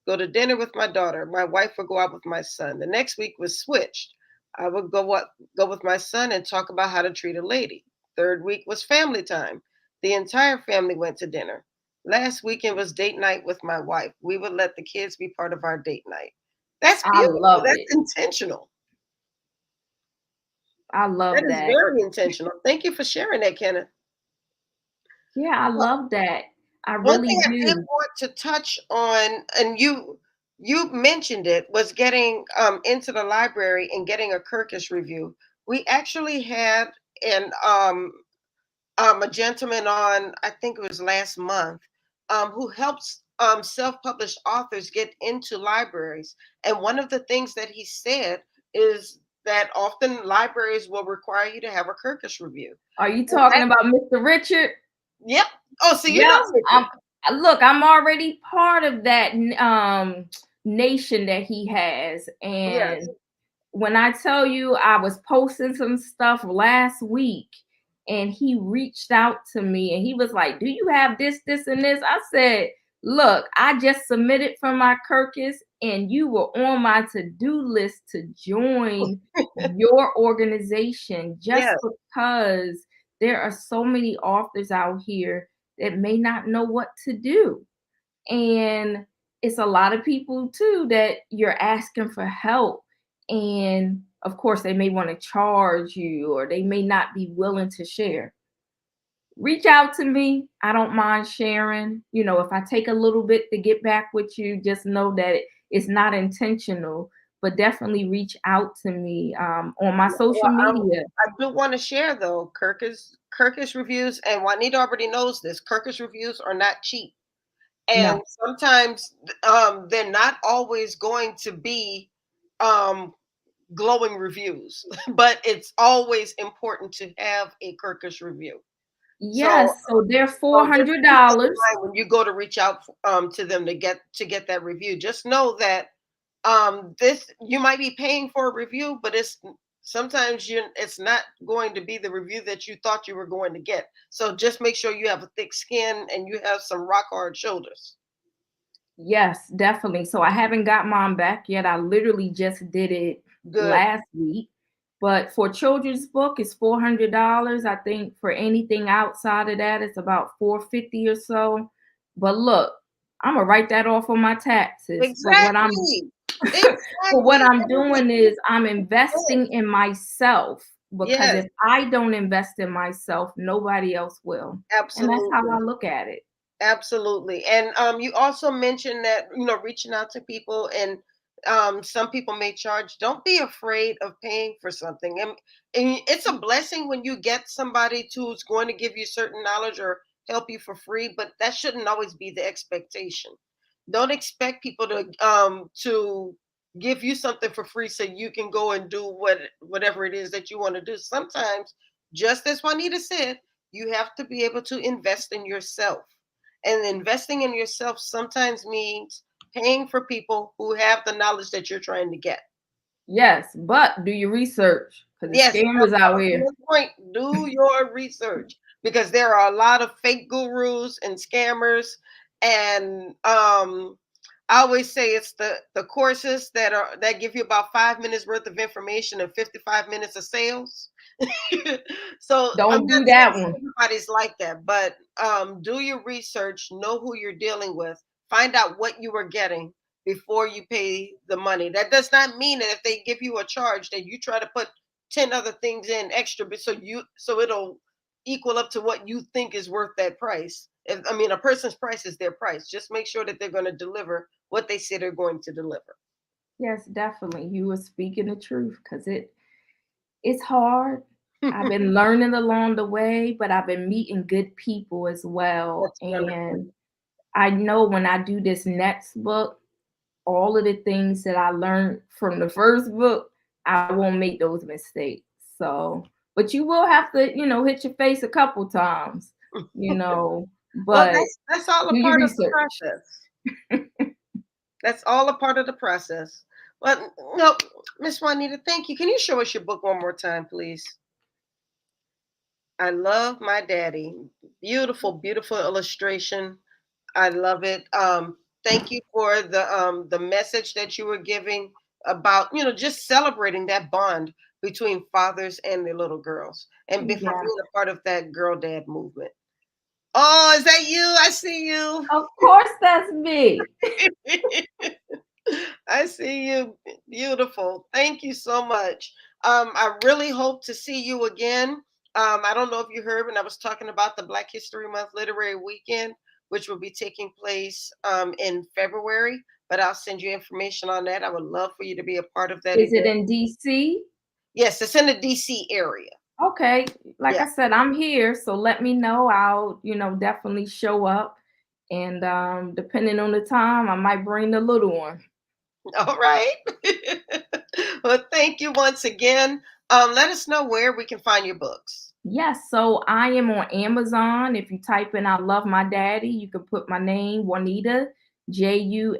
Go to dinner with my daughter. My wife would go out with my son. The next week was switched. I would go with my son and talk about how to treat a lady. Third week was family time. The entire family went to dinner. Last weekend was date night with my wife. We would let the kids be part of our date night. That's I beautiful. love it. That's intentional. I That love is that. very intentional. Thank you for sharing that, Kenneth. Yeah, I love that. I One really thing I did do. want to touch on, and you mentioned it, was getting into the library and getting a Kirkus review. We actually had an a gentleman on, I think it was last month, who helps self-published authors get into libraries. And one of the things that he said is that often libraries will require you to have a Kirkus review. Are you And talking that, about Mr. Richard? yep. Oh, so you Yep. know Richard. Look, I'm already part of that nation that he has. Yes. And when I tell you I was posting some stuff last week and he reached out to me and he was like, "Do you have this, this, and this?" I said, "Look, I just submitted for my Kirkus and you were on my to-do list to join your organization just Yes. because there are so many authors out here that may not know what to do." And it's a lot of people too that you're asking for help. And of course, they may want to charge you or they may not be willing to share. Reach out to me. I don't mind sharing. If I take a little bit to get back with you, just know that it's not intentional, but definitely reach out to me on my social Well, media. I do want to share though, Kirkus reviews, and Juanita already knows this. Kirkus reviews are not cheap, and No. sometimes they're not always going to be um, glowing reviews, but it's always important to have a Kirkus review. So, Yes. So they're just $400. keep that in mind when you go to reach out to them to get that review. Just know that this you might be paying for a review, but it's not going to be the review that you thought you were going to get. So just make sure you have a thick skin and you have some rock hard shoulders. Yes, definitely. So I haven't got mine back yet. I literally just did it Good. last week. But for children's book, it's $400. I think for anything outside of that, it's about $450 or so. But look, I'm gonna write that off on my taxes. But what I'm Exactly. but what Exactly. I'm doing is I'm Yes. investing in myself because Yes, if I don't invest in myself, nobody else will. And that's how I absolutely. look at it. Absolutely. And you also mentioned that, reaching out to people, and some people may charge. Don't be afraid of paying for something. And it's a blessing when you get somebody who's going to give you certain knowledge or help you for free, but that shouldn't always be the expectation. Don't expect people to give you something for free so you can go and do whatever it is that you want to do. Sometimes, just as Juanita said, you have to be able to invest in yourself, and investing in yourself sometimes means paying for people who have the knowledge that you're trying to get. Yes, but do your research because the Yes, scammers out here. excellent point. Do your research, because there are a lot of fake gurus and scammers. And I always say it's the courses that give you about 5 minutes worth of information and 55 minutes of sales. So I'm Don't not do that saying one. everybody's like that, but do your research, know who you're dealing with, find out what you are getting before you pay the money. That does not mean that if they give you a charge that you try to put 10 other things in extra, but so it'll equal up to what you think is worth that price. I mean, a person's price is their price. Just make sure that they're going to deliver what they say they're going to deliver. Yes, definitely. You were speaking the truth because it's hard. I've been learning along the way, but I've been meeting good people as well. That's wonderful. And I know when I do this next book, all of the things that I learned from the first book, I won't make those mistakes. So, but you will have to, hit your face a couple times, you know, Well, but that's all a do your part of the research. process. That's all a part of the process. Well, no, Miss Juanita, thank you. Can you show us your book one more time, please? I love my daddy. Beautiful, beautiful illustration. I love it. Thank you for the message that you were giving about, just celebrating that bond between fathers and their little girls, and for Yeah. being a part of that girl dad movement. Oh, is that you? I see you. Of course that's me. I see you. Beautiful. Thank you so much. I really hope to see you again. I don't know if you heard when I was talking about the Black History Month Literary Weekend, which will be taking place in February, but I'll send you information on that. I would love for you to be a part of that Is it event. in DC? Yes, it's in the DC area. Okay. Like Yeah. I said, I'm here, so let me know. I'll, definitely show up. And depending on the time, I might bring the little one. All right. Well, thank you once again. Let us know where we can find your books. Yes, so I am on Amazon. If you type in I love my daddy, you can put my name, Juanita, Juanita,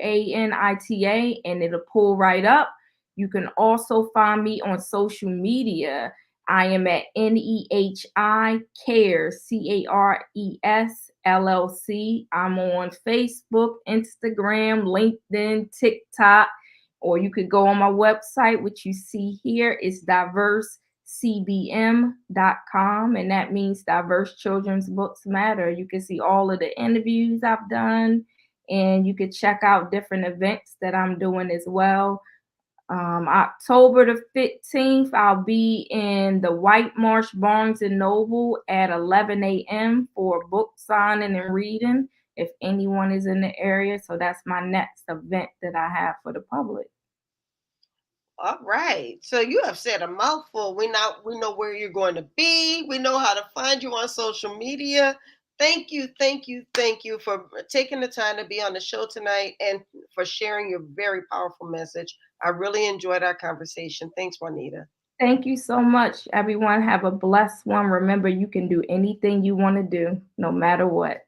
and it'll pull right up. You can also find me on social media. I am at NEHI Cares, Cares LLC. I'm on Facebook, Instagram, LinkedIn, TikTok, or you could go on my website, which you see here is diversecbm.com, and that means Diverse Children's Books Matter. You can see all of the interviews I've done, and you can check out different events that I'm doing as well. October the 15th, I'll be in the White Marsh Barnes and Noble at 11 a.m. for book signing and reading if anyone is in the area. So that's my next event that I have for the public. All right. So you have said a mouthful. We know where you're going to be. We know how to find you on social media. Thank you, thank you, thank you for taking the time to be on the show tonight and for sharing your very powerful message. I really enjoyed our conversation. Thanks, Juanita. Thank you so much, everyone. Have a blessed one. Remember, you can do anything you want to do, no matter what.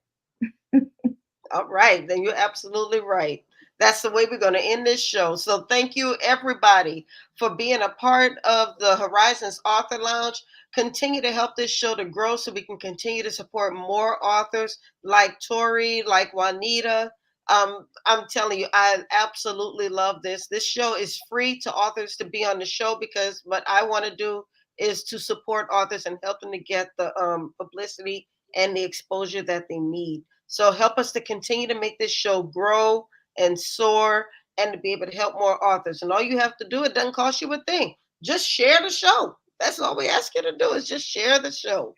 All right, then you're absolutely right. That's the way we're going to end this show. So thank you, everybody, for being a part of the Horizons Author Lounge. Continue to help this show to grow so we can continue to support more authors like Torrie, like Juanita. I'm telling you, I absolutely love this. This show is free to authors to be on the show because what I want to do is to support authors and help them to get the publicity and the exposure that they need. So help us to continue to make this show grow and soar and to be able to help more authors. And all you have to do, it doesn't cost you a thing. Just share the show. That's all we ask you to do is just share the show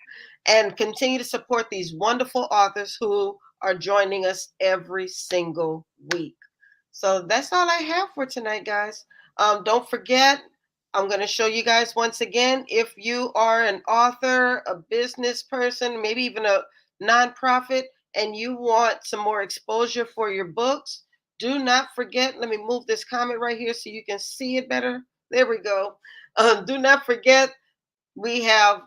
and continue to support these wonderful authors who are joining us every single week. So that's all I have for tonight, guys. Don't forget, I'm going to show you guys once again if you are an author, a business person, maybe even a nonprofit, and you want some more exposure for your books, do not forget. Let me move this comment right here so you can see it better. There we go. Do not forget we have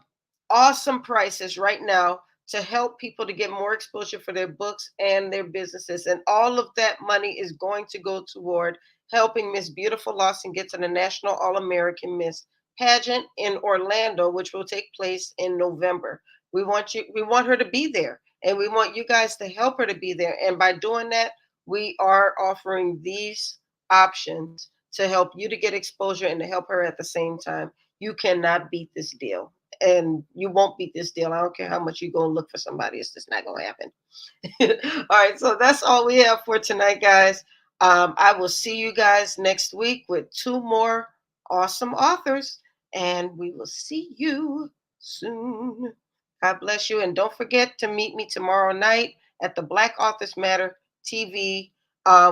awesome prices right now to help people to get more exposure for their books and their businesses. And all of that money is going to go toward helping Miss Beautiful Lawson get to the National All American Miss pageant in Orlando, which will take place in November. We want her to be there, and we want you guys to help her to be there. And by doing that, we are offering these options to help you to get exposure and to help her at the same time. You cannot beat this deal. And you won't beat this deal. I don't care how much you go and look for somebody. It's just not going to happen. All right. So that's all we have for tonight, guys. I will see you guys next week with two more awesome authors. And we will see you soon. God bless you. And don't forget to meet me tomorrow night at the Black Authors Matter TV,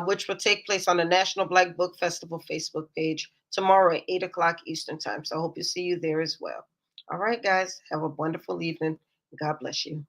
which will take place on the National Black Book Festival Facebook page tomorrow at 8 o'clock Eastern Time. So I hope to see you there as well. All right, guys, have a wonderful evening. God bless you.